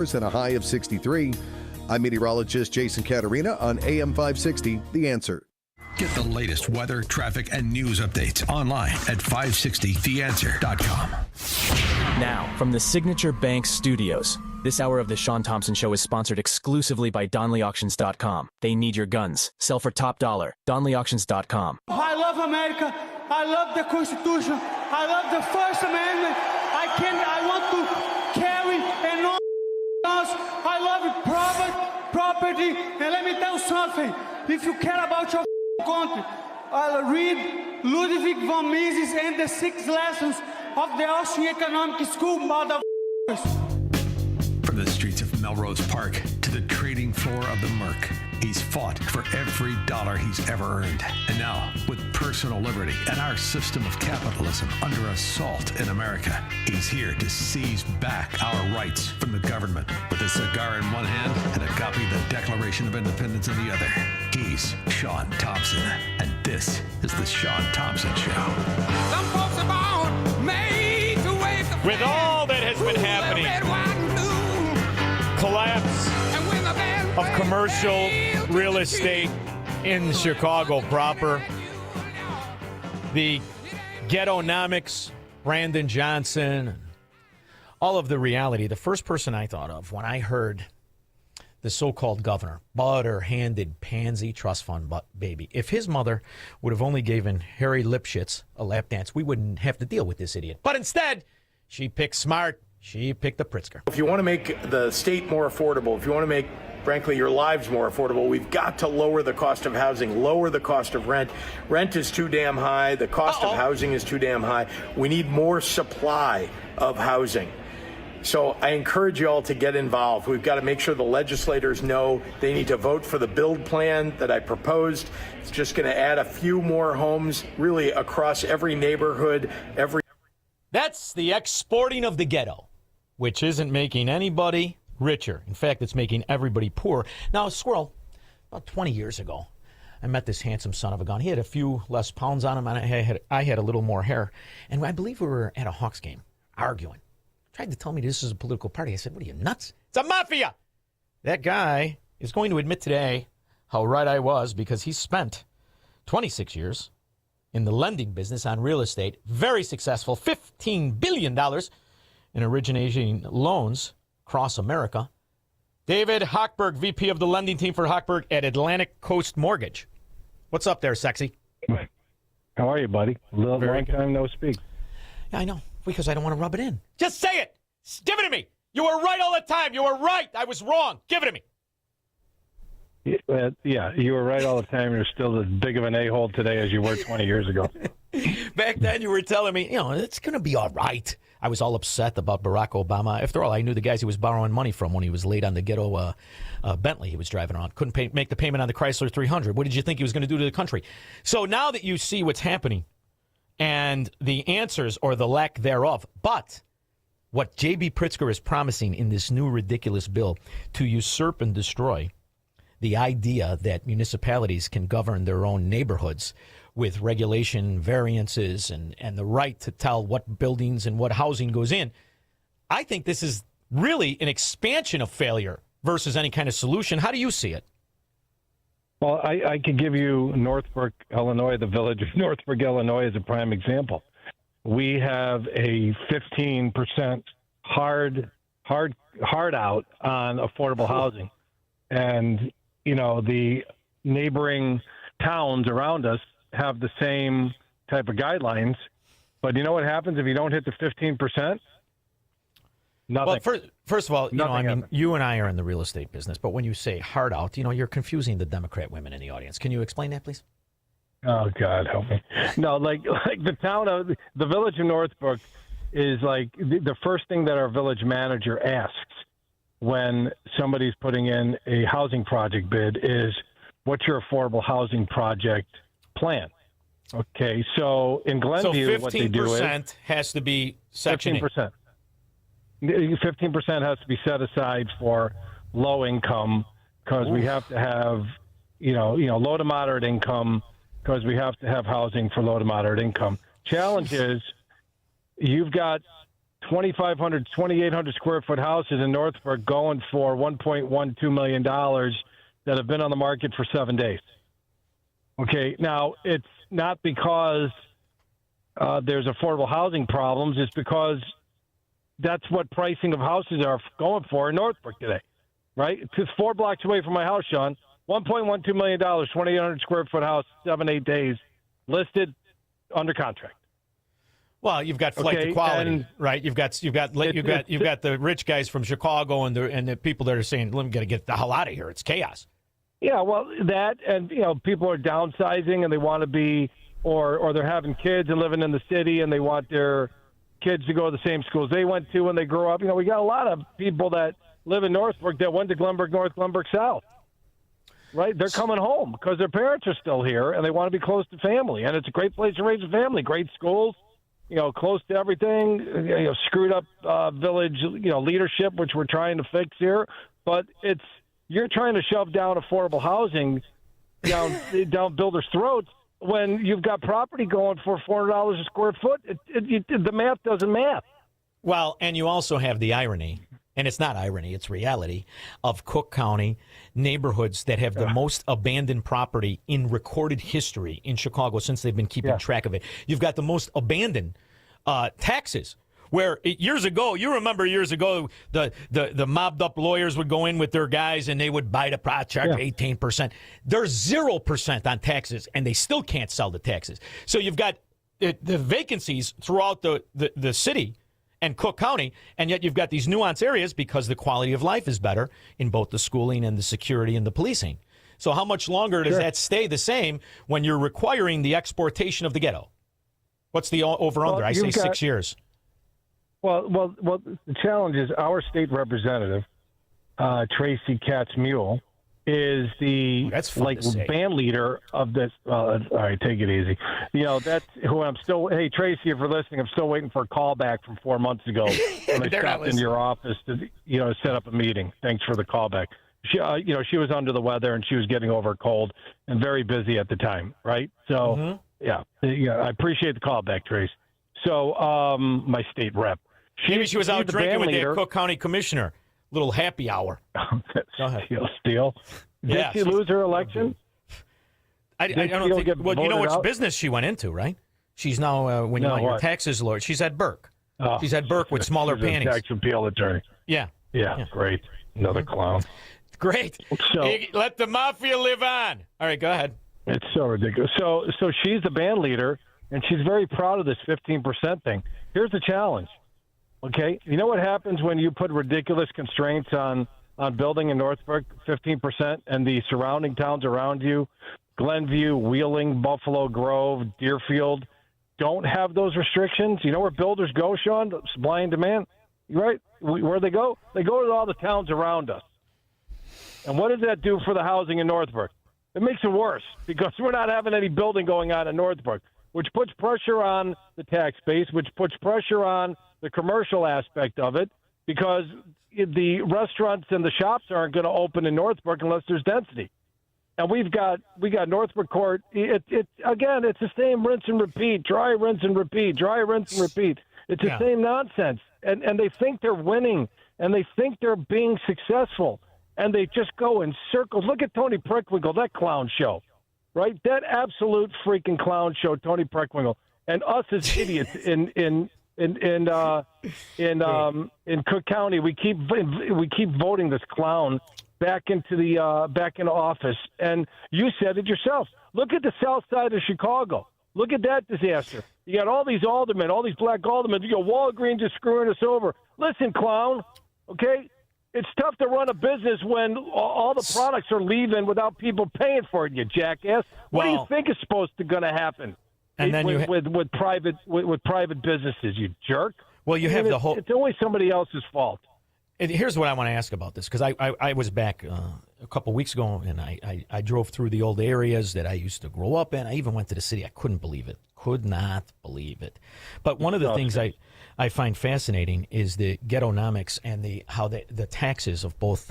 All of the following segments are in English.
and a high of 63. I'm meteorologist Jason Caterina on AM 560, The Answer. Get the latest weather, traffic, and news updates online at 560theanswer.com. Now, from the Signature Bank Studios, this hour of the Shaun Thompson Show is sponsored exclusively by DonleyAuctions.com. They need your guns. Sell for top dollar. DonleyAuctions.com. I love America. I love the Constitution. I love the First Amendment. I want to carry and all guns. I love property. And let me tell you something. If you care about your country, I'll read Ludwig von Mises and the 6 lessons of the Austrian Economic School, motherfuckers. From the streets of Melrose Park to the trading floor of the Merc, he's fought for every dollar he's ever earned. And now, with personal liberty and our system of capitalism under assault in America, he's here to seize back our rights from the government. With a cigar in one hand and a copy of the Declaration of Independence in the other, he's Shaun Thompson. And this is the Shaun Thompson Show. Some folks are born made to wave the With all that has been happening, collapse of commercial real estate in Chicago proper, the ghettonomics, Brandon Johnson, all of the reality. The first person I thought of when I heard the so-called governor, butter-handed pansy trust fund baby. If his mother would have only given Harry Lipschitz a lap dance, we wouldn't have to deal with this idiot. But instead, she picked smart. She picked the Pritzker. If you want to make the state more affordable, if you want to make, frankly, your lives more affordable, we've got to lower the cost of housing, lower the cost of rent. Rent is too damn high. The cost of housing is too damn high. We need more supply of housing. So I encourage you all to get involved. We've got to make sure the legislators know they need to vote for the build plan that I proposed. It's just going to add a few more homes really across every neighborhood, That's the exporting of the ghetto, which isn't making anybody richer. In fact, it's making everybody poor. Now, Squirrel, about 20 years ago, I met this handsome son of a gun. He had a few less pounds on him, and I had a little more hair. And I believe we were at a Hawks game, arguing. Tried to tell me this is a political party. I said, what are you, nuts? It's a mafia! That guy is going to admit today how right I was, because he spent 26 years in the lending business on real estate, very successful, $15 billion in originating loans across America. David Hochberg, VP of the lending team for Hochberg at Atlantic Coast Mortgage. What's up there, sexy? How are you, buddy? Long time no speak. Yeah, I know, because I don't want to rub it in. Just say it. Give it to me. You were right all the time. You were right. I was wrong. Give it to me. Yeah, you were right all the time. You're still as big of an a-hole today as you were 20 years ago. Back then, you were telling me, it's going to be all right. I was all upset about Barack Obama. After all, I knew the guys he was borrowing money from when he was late on the ghetto Bentley he was driving around. Couldn't make the payment on the Chrysler 300. What did you think he was going to do to the country? So now that you see what's happening and the answers or the lack thereof, but what J.B. Pritzker is promising in this new ridiculous bill to usurp and destroy the idea that municipalities can govern their own neighborhoods with regulation variances and the right to tell what buildings and what housing goes in. I think this is really an expansion of failure versus any kind of solution. How do you see it? Well, I could give you Northbrook, Illinois, the village of Northbrook, Illinois, as a prime example. We have a 15% hard out on affordable housing. And, the neighboring towns around us have the same type of guidelines. But you know what happens if you don't hit the 15%? Nothing. Well, first of all, you and I are in the real estate business, but when you say hard out, you're confusing the Democrat women in the audience. Can you explain that, please? Oh, God, help me. No, like the town of the village of Northbrook is like the first thing that our village manager asks when somebody's putting in a housing project bid is, what's your affordable housing project plan? Okay, so in Glenview, what they do is 15% has to be Section 15%. 15% has to be set aside for low income because we have to have, low to moderate income because we have to have housing for low to moderate income. Challenge is you've got 2,500, 2,800 square foot houses in Northbrook going for $1.12 million that have been on the market for 7 days. Okay, now it's not because there's affordable housing problems. It's because that's what pricing of houses are going for in Northbrook today, right? It's 4 blocks away from my house, Shaun. $1.12 million, 2,800 square foot house, 7-8 days, listed, under contract. Well, you've got flight to quality, right? You've got the rich guys from Chicago and the people that are saying, "Let me get the hell out of here. It's chaos." Yeah, well, that and people are downsizing and they want to be, or they're having kids and living in the city and they want their kids to go to the same schools they went to when they grow up. We got a lot of people that live in Northbrook that went to Glenbrook North, Glenbrook South. Right? They're coming home because their parents are still here and they want to be close to family. And it's a great place to raise a family. Great schools, close to everything. Screwed up village, leadership, which we're trying to fix here. But you're trying to shove down affordable housing down builders' throats when you've got property going for $400 a square foot. The math doesn't math. Well, and you also have the irony. And it's not irony, it's reality, of Cook County neighborhoods that have the most abandoned property in recorded history in Chicago since they've been keeping track of it. You've got the most abandoned taxes, where years ago, you remember years ago, the mobbed up lawyers would go in with their guys and they would buy the project 18%. There's 0% on taxes, and they still can't sell the taxes. So you've got the vacancies throughout the city and Cook County, and yet you've got these nuanced areas because the quality of life is better in both the schooling and the security and the policing. So how much longer does that stay the same when you're requiring the exportation of the ghetto? What's the over-under? I say 6 years. Well, the challenge is our state representative, Tracy Katz-Mule, is the band leader of this. All right, take it easy. That's who I'm still. Hey, Tracy, if you're listening, I'm still waiting for a call back from 4 months ago when I stopped into your office to set up a meeting. Thanks for the call back. She was under the weather and she was getting over a cold and very busy at the time, right? So I appreciate the call back, Tracy. So my state rep. Maybe she was out drinking with the Cook County commissioner. Little happy hour. Go ahead. Steele. Did she lose her election? I don't think. Well, you know which business she went into, right? She's now when you want your taxes lawyer. She's at Burke. She's at Burke with smaller panties. Tax appeal attorney. Yeah. Great. Another clown. Great. So, let the mafia live on. All right, go ahead. It's so ridiculous. So she's the band leader, and she's very proud of this 15% thing. Here's the challenge. Okay, you know what happens when you put ridiculous constraints on building in Northbrook, 15%, and the surrounding towns around you, Glenview, Wheeling, Buffalo Grove, Deerfield, don't have those restrictions? You know where builders go, Shaun? Supply and demand, right? Where they go? They go to all the towns around us. And what does that do for the housing in Northbrook? It makes it worse because we're not having any building going on in Northbrook, which puts pressure on the tax base, which puts pressure on the commercial aspect of it, because the restaurants and the shops aren't going to open in Northbrook unless there's density. And we got Northbrook Court. Again, it's the same rinse and repeat, dry rinse and repeat, dry rinse and repeat. It's the same nonsense. And they think they're winning, and they think they're being successful, and they just go in circles. Look at Tony Preckwinkle, that clown show, right? That absolute freaking clown show, Tony Preckwinkle, and us as idiots in Cook County, we keep voting this clown back into office. And you said it yourself. Look at the south side of Chicago. Look at that disaster. You got all these aldermen, all these black aldermen. Walgreens is screwing us over. Listen, clown. Okay, it's tough to run a business when all the products are leaving without people paying for it. You jackass. What do you think is supposed to going to happen? And then with private businesses, you jerk. Well, you have the whole. It's always somebody else's fault. And here's what I want to ask about this, because I was back a couple weeks ago, and I drove through the old areas that I used to grow up in. I even went to the city. I couldn't believe it. Could not believe it. But one of the things I find fascinating is the ghettonomics and how the taxes of both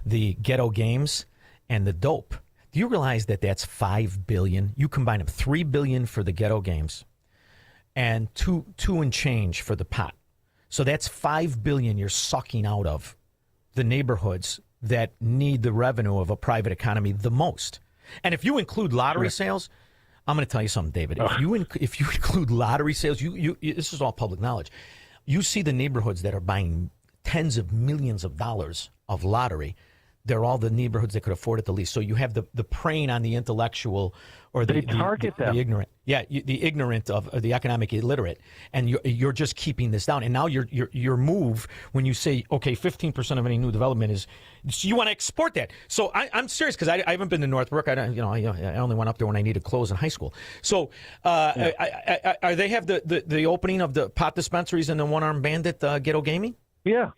the ghetto games and the dope. Do you realize that that's $5 billion? You combine them, $3 billion for the ghetto games, and two and change for the pot. So that's $5 billion you're sucking out of the neighborhoods that need the revenue of a private economy the most. And if you include lottery sales, I'm going to tell you something, David. If you include lottery sales, you this is all public knowledge. You see the neighborhoods that are buying tens of millions of dollars of lottery. They're all the neighborhoods that could afford it the least. So you have the preying on the intellectual or the ignorant. Yeah, the ignorant of or the economic illiterate, and you're just keeping this down. And now your move when you say, okay, 15% of any new development is, so you want to export that. So I'm serious because I haven't been to Northbrook. I only went up there when I needed clothes in high school. So are they have the opening of the pot dispensaries and the one-armed bandit ghetto gaming? Yeah.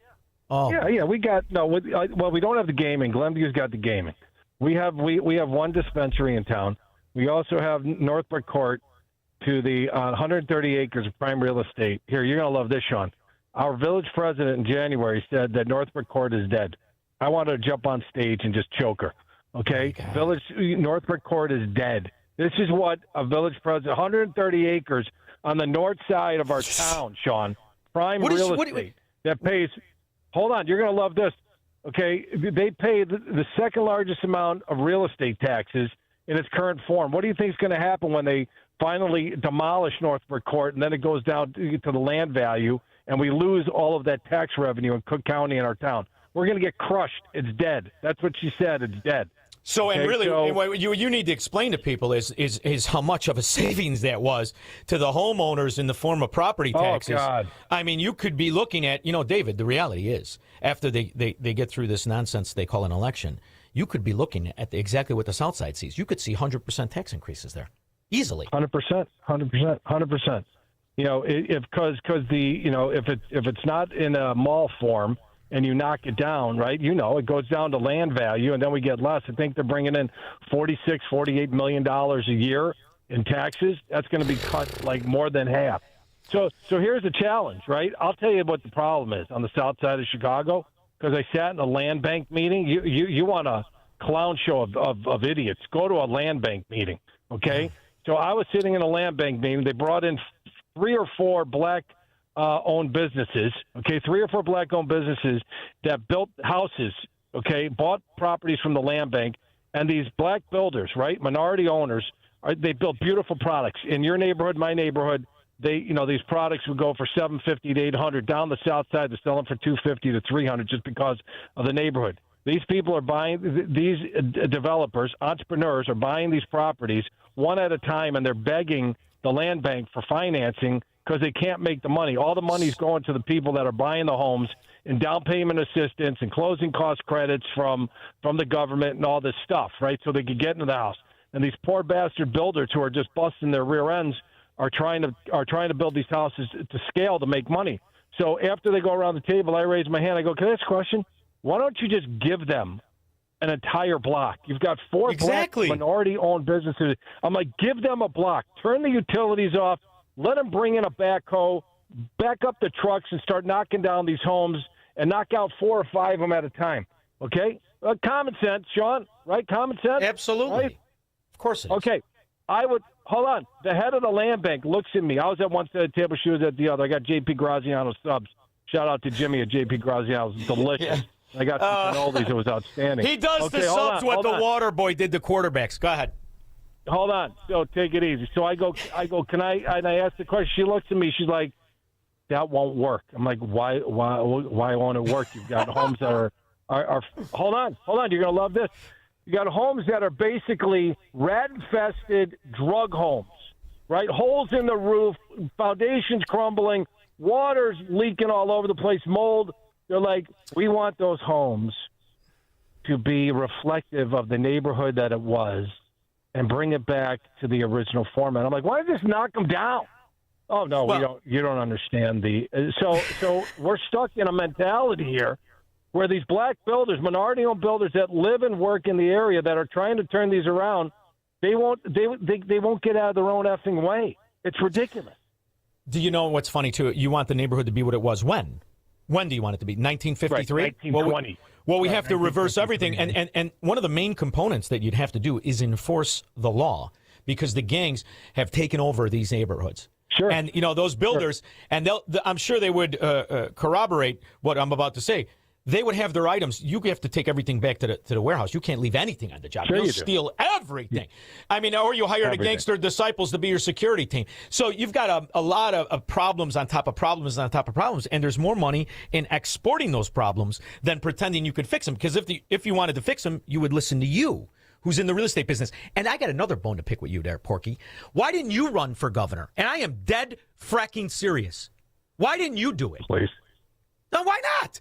Oh. Yeah. We got we don't have the gaming. Glenview's got the gaming. We have one dispensary in town. We also have Northbrook Court to the 130 acres of prime real estate. Here, you're gonna love this, Shaun. Our village president in January said that Northbrook Court is dead. I wanted to jump on stage and just choke her. Okay, Northbrook Court is dead. This is what a village president, 130 acres on the north side of our town, Shaun. Prime real estate that pays. Hold on, you're going to love this. Okay, they pay the second largest amount of real estate taxes in its current form. What do you think is going to happen when they finally demolish Northbrook Court and then it goes down to the land value and we lose all of that tax revenue in Cook County in our town? We're going to get crushed. It's dead. That's what she said. It's dead. So, and really, what you need to explain to people is how much of a savings that was to the homeowners in the form of property taxes. Oh, God. I mean, you could be looking at, David, the reality is, after they get through this nonsense they call an election, you could be looking at exactly what the South Side sees. You could see 100% tax increases there, easily. 100%. If it's not in a mall form, and you knock it down, right? It goes down to land value, and then we get less. I think they're bringing in $48 million a year in taxes. That's going to be cut like more than half. So here's the challenge, right? I'll tell you what the problem is on the south side of Chicago, because I sat in a land bank meeting. You want a clown show of idiots. Go to a land bank meeting, okay? So I was sitting in a land bank meeting. They brought in 3 or 4 black owned businesses, okay, 3 or 4 black-owned businesses that built houses, okay, bought properties from the land bank, and these black builders, right, minority owners, they built beautiful products. In your neighborhood, my neighborhood, these products would go for $750 to $800. Down the south side, they're selling for $250 to $300 just because of the neighborhood. These people are buying, these developers, entrepreneurs are buying these properties one at a time, and they're begging the land bank for financing because they can't make the money. All the money's going to the people that are buying the homes and down payment assistance and closing cost credits from the government and all this stuff, right? So they could get into the house. And these poor bastard builders who are just busting their rear ends are trying to build these houses to scale to make money. So after they go around the table, I raise my hand. I go, can I ask a question? Why don't you just give them an entire block? You've got 4 black minority-owned businesses. I'm like, give them a block. Turn the utilities off. Let them bring in a backhoe, back up the trucks, and start knocking down these homes and knock out 4 or 5 of them at a time. Okay? Common sense, Shaun, right? Common sense? Absolutely. Right? Of course it is. Okay. Hold on. The head of the land bank looks at me. I was at one side of the table, she was at the other. I got J.P. Graziano subs. Shout out to Jimmy at J.P. Graziano. It was delicious. Yeah. I got some cannolis. It was outstanding. He does the subs what the water boy did the quarterbacks. Go ahead. Hold on. So take it easy. So I go, can I? And I ask the question. She looks at me. She's like, that won't work. I'm like, why won't it work? You've got homes that are hold on. You're going to love this. You got homes that are basically rat-infested drug homes, right? Holes in the roof, foundations crumbling, water's leaking all over the place, mold. They're like, we want those homes to be reflective of the neighborhood that it was and bring it back to the original format. I'm like, why don't you just knock them down? Oh, no, we don't. You don't understand so we're stuck in a mentality here where these black builders, minority-owned builders that live and work in the area that are trying to turn these around, they won't get out of their own effing way. It's ridiculous. Do you know what's funny, too? You want the neighborhood to be what it was when? When do you want it to be? 1953? Right, 1920. Well, we have to reverse everything. And one of the main components that you'd have to do is enforce the law because the gangs have taken over these neighborhoods. Sure. And, those builders, and I'm sure they would corroborate what I'm about to say. They would have their items. You have to take everything back to the warehouse. You can't leave anything on the job. Sure You'll you do. steal everything. I mean, or you hired a gangster disciples to be your security team. So you've got a lot of problems on top of problems on top of problems, and there's more money in exporting those problems than pretending you could fix them. Because if you wanted to fix them, you would listen to you, who's in the real estate business. And I got another bone to pick with you there, Porky. Why didn't you run for governor? And I am dead fracking serious. Why didn't you do it? Please. No, why not?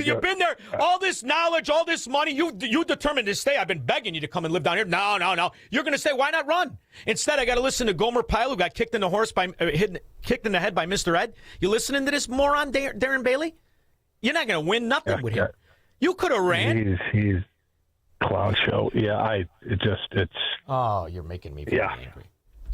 You've been there, all this knowledge, all this money. You determined to stay. I've been begging you to come and live down here. No. You're going to stay. Why not run? Instead, I got to listen to Gomer Pyle, who got kicked in the head by Mr. Ed. You listening to this moron, Darren Bailey? You're not going to win nothing with him. You could have ran. He's clown show. Yeah, Oh, you're making me very angry.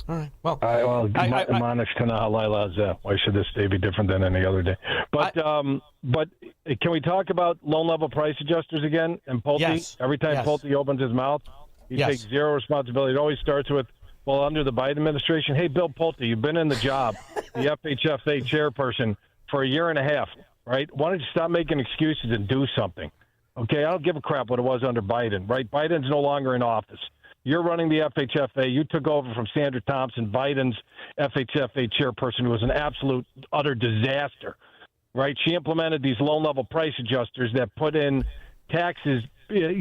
All right. Well, admonish Tanahalaila's. Why should this day be different than any other day? But can we talk about loan-level price adjusters again? And Pulte, yes. Every time Pulte opens his mouth, he takes zero responsibility. It always starts with, well, under the Biden administration, hey, Bill Pulte, you've been in the job, the FHFA chairperson, for a year and a half, right? Why don't you stop making excuses and do something? Okay, I don't give a crap what it was under Biden, right? Biden's no longer in office. You're running the FHFA. You took over from Sandra Thompson, Biden's FHFA chairperson, who was an absolute, utter disaster, right? She implemented these loan-level price adjusters that put in taxes,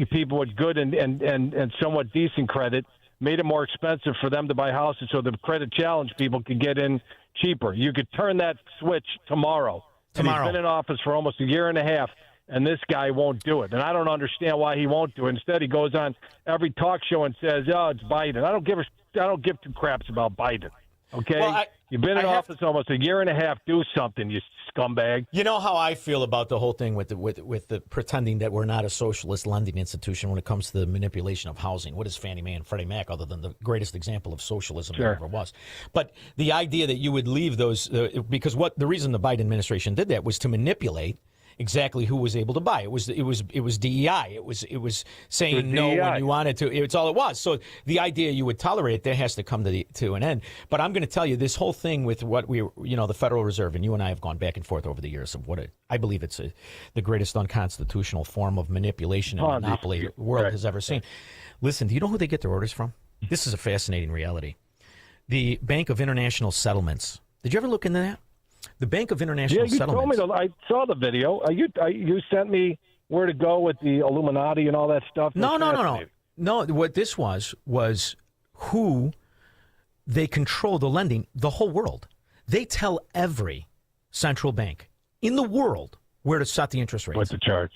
people with good and somewhat decent credit, made it more expensive for them to buy houses so the credit-challenged people could get in cheaper. You could turn that switch tomorrow. And he's been in office for almost a year and a half. And this guy won't do it. And I don't understand why he won't do it. Instead, he goes on every talk show and says, oh, it's Biden. I don't give two craps about Biden. Okay? Well, you've been in office almost a year and a half. Do something, you scumbag. You know how I feel about the whole thing with the pretending that we're not a socialist lending institution when it comes to the manipulation of housing. What is Fannie Mae and Freddie Mac other than the greatest example of socialism there ever was? But the idea that you would leave those because the reason the Biden administration did that was to manipulate exactly who was able to buy. It was DEI. It was saying no when you wanted to. It's all it was. So the idea you would tolerate it, that has to come to an end. But I'm going to tell you, this whole thing with what the Federal Reserve, and you and I have gone back and forth over the years of I believe it's the greatest unconstitutional form of manipulation and monopoly the world has ever seen. Listen, do you know who they get their orders from? This is a fascinating reality. The Bank of International Settlements. Did you ever look into that? The Bank of International Settlements. Told me I saw the video. You sent me where to go with the Illuminati and all that stuff. No. What this was who they control the lending, the whole world. They tell every central bank in the world where to set the interest rates. What's the charge?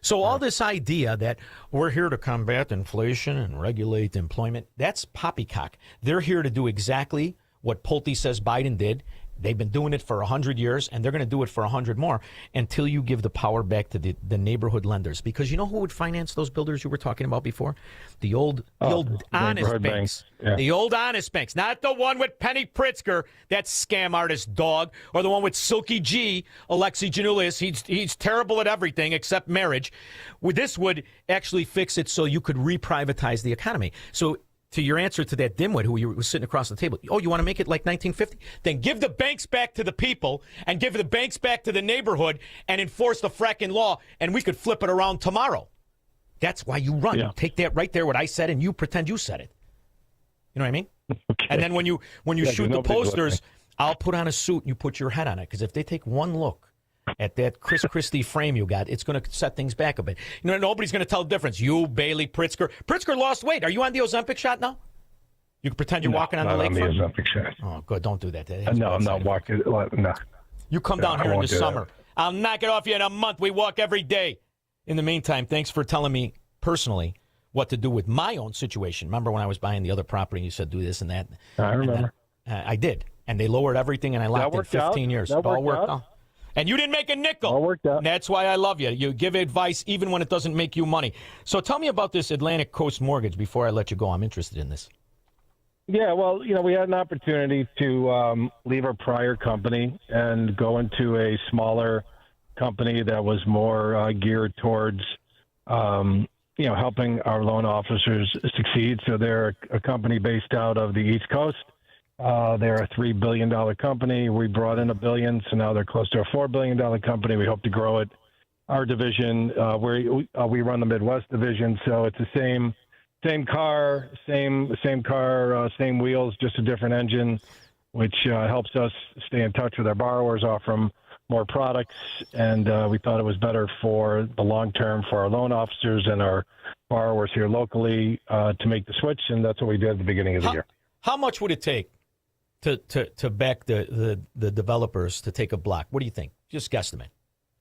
So all this idea that we're here to combat inflation and regulate employment, that's poppycock. They're here to do exactly what Pulte says Biden did. They've been doing it for 100 years, and they're going to do it for 100 more until you give the power back to the neighborhood lenders. Because you know who would finance those builders you were talking about before? The old honest banks. Yeah. The old honest banks, not the one with Penny Pritzker, that scam artist dog, or the one with Silky G, Alexei Janulis. He's terrible at everything except marriage. This would actually fix it so you could reprivatize the economy. So to your answer to that dimwit who was sitting across the table, oh, you want to make it like 1950? Then give the banks back to the people and give the banks back to the neighborhood and enforce the fracking law, and we could flip it around tomorrow. That's why you run. You take that right there, what I said, and you pretend you said it. You know what I mean? Okay. And then when you shoot the posters, I'll put on a suit and you put your head on it, because if they take one look at that Chris Christie frame you got, it's going to set things back a bit. Nobody's going to tell the difference. You, Bailey, Pritzker. Pritzker lost weight. Are you on the Ozempic shot now? You can pretend you're walking on the lakefront? I'm on the Ozempic shot. Oh, good. Don't do that. No, I'm not walking. No. You come down here in the summer. I'll knock it off you in a month. We walk every day. In the meantime, thanks for telling me personally what to do with my own situation. Remember when I was buying the other property, you said do this and that? I remember. I did. And they lowered everything, and I locked in 15 years. That all worked out. out. And you didn't make a nickel. All worked out. And that's why I love you. You give advice even when it doesn't make you money. So tell me about this Atlantic Coast mortgage before I let you go. I'm interested in this. Yeah, well, we had an opportunity to leave our prior company and go into a smaller company that was more geared towards, helping our loan officers succeed. So they're a company based out of the East Coast. They're a $3 billion company. We brought in $1 billion, so now they're close to a $4 billion company. We hope to grow it. Our division, we run the Midwest division, so it's the same car, same wheels, just a different engine, which helps us stay in touch with our borrowers, offer them more products, and we thought it was better for the long term for our loan officers and our borrowers here locally to make the switch, and that's what we did at the beginning of the year. How much would it take to back the developers to take a block? What do you think? Just guesstimate.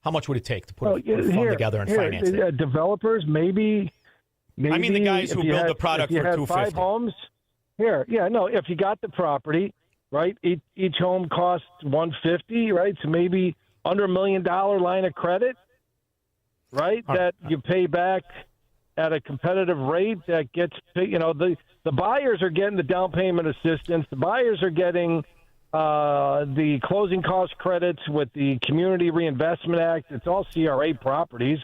How much would it take to put a fund together and finance it? Developers, maybe. I mean the guys who build the product for $250. 5 homes. If you got the property, right? Each home costs $150, right? So maybe under $1 million line of credit, right? That you pay back at a competitive rate that gets, the buyers are getting the down payment assistance. The buyers are getting the closing cost credits with the Community Reinvestment Act. It's all CRA properties.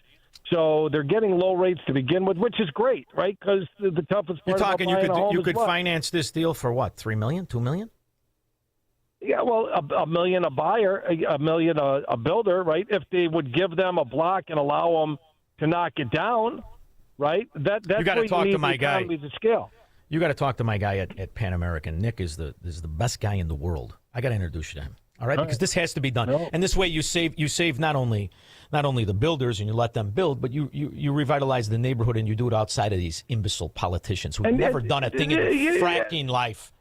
So they're getting low rates to begin with, which is great, right? Because the toughest part You're talking about buying a home you could is what? finance this deal for what? $3 million, $2 million? Yeah, well, $1 million a buyer, $1 million a builder, right? If they would give them a block and allow them to knock it down, right? That's you got to talk to my guy. To scale. You got to talk to my guy at Pan American. Nick is the best guy in the world. I got to introduce you to him. All right, because this has to be done, and this way you save not only the builders and you let them build, but you revitalize the neighborhood and you do it outside of these imbecile politicians who've never done a thing in their fracking life.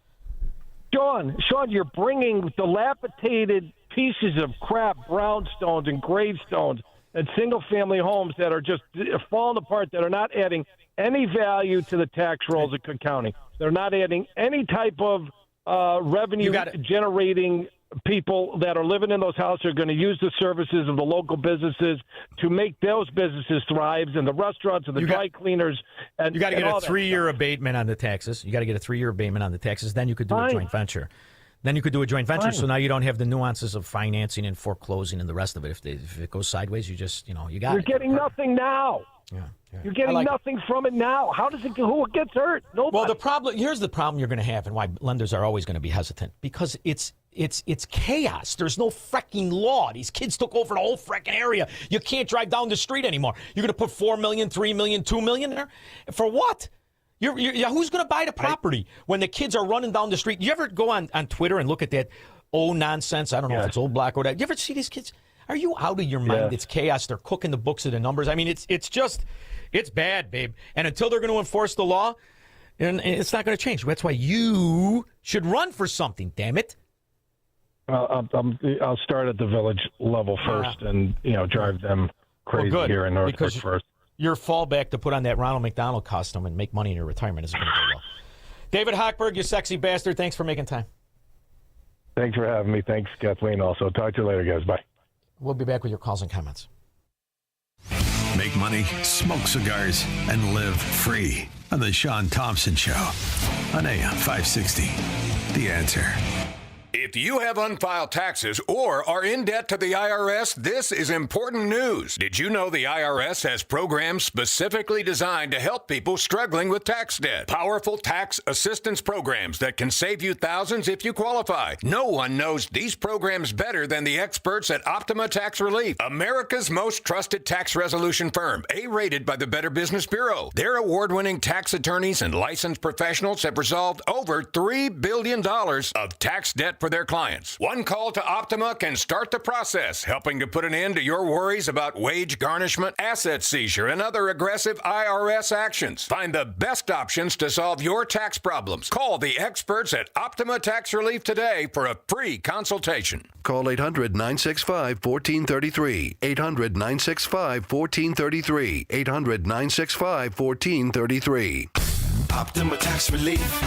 Shaun, you're bringing dilapidated pieces of crap, brownstones and gravestones and single-family homes that are just falling apart, that are not adding any value to the tax rolls of Cook County. They're not adding any type of revenue-generating people that are living in those houses are going to use the services of the local businesses to make those businesses thrive, and the restaurants and the dry cleaners. And you got to get a 3-year abatement on the taxes. You got to get a 3-year abatement on the taxes. Then you could do a joint venture. So now you don't have the nuances of financing and foreclosing and the rest of it. If it goes sideways, you just, you got it. You're getting nothing now. Yeah. You're getting nothing from it now. How does it? Who gets hurt? Nobody. Well, here's the problem you're going to have, and why lenders are always going to be hesitant, because it's chaos. There's no freaking law. These kids took over the whole freaking area. You can't drive down the street anymore. You're going to put $4 million, $3 million, $2 million there for what? Who's going to buy the property when the kids are running down the street? You ever go on Twitter and look at that old nonsense? I don't know if it's old black or that. You ever see these kids? Are you out of your mind? Yeah. It's chaos. They're cooking the books of the numbers. I mean, it's bad, babe. And until they're going to enforce the law, and it's not going to change. That's why you should run for something, damn it. I'll start at the village level first and, drive them crazy here in Northbrook first. Your fallback to put on that Ronald McDonald costume and make money in your retirement isn't going to go well. David Hochberg, you sexy bastard. Thanks for making time. Thanks for having me. Thanks, Kathleen, also. Talk to you later, guys. Bye. We'll be back with your calls and comments. Make money, smoke cigars, and live free on the Shaun Thompson Show on AM 560. The Answer. If you have unfiled taxes or are in debt to the IRS, this is important news. Did you know the IRS has programs specifically designed to help people struggling with tax debt? Powerful tax assistance programs that can save you thousands if you qualify. No one knows these programs better than the experts at Optima Tax Relief, America's most trusted tax resolution firm, A-rated by the Better Business Bureau. Their award-winning tax attorneys and licensed professionals have resolved over $3 billion of tax debt for their clients. One call to Optima can start the process, helping to put an end to your worries about wage garnishment, asset seizure, and other aggressive IRS actions. Find the best options to solve your tax problems. Call the experts at Optima Tax Relief today for a free consultation. Call 800-965-1433. 800-965-1433. 800-965-1433. Optima Tax Relief.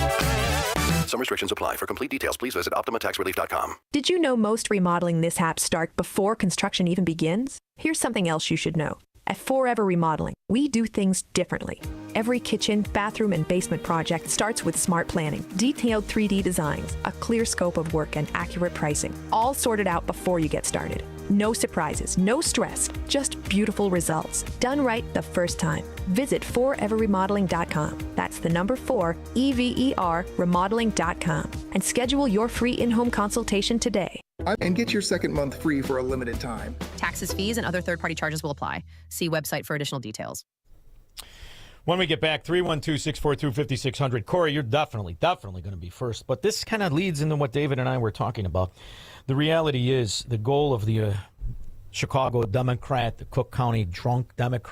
Some restrictions apply. For complete details, please visit OptimaTaxRelief.com. Did you know most remodeling mishaps start before construction even begins? Here's something else you should know. At Forever Remodeling, we do things differently. Every kitchen, bathroom, and basement project starts with smart planning, detailed 3D designs, a clear scope of work, and accurate pricing, all sorted out before you get started. No surprises, no stress, just beautiful results. Done right the first time. Visit foreverremodeling.com. That's the number 4, EVER, remodeling.com. And schedule your free in-home consultation today. And get your second month free for a limited time. Taxes, fees, and other third-party charges will apply. See website for additional details. When we get back, 312-642-5600. Corey, you're definitely going to be first. But this kind of leads into what David and I were talking about. The reality is the goal of the Chicago Democrat, the Cook County drunk Democrat,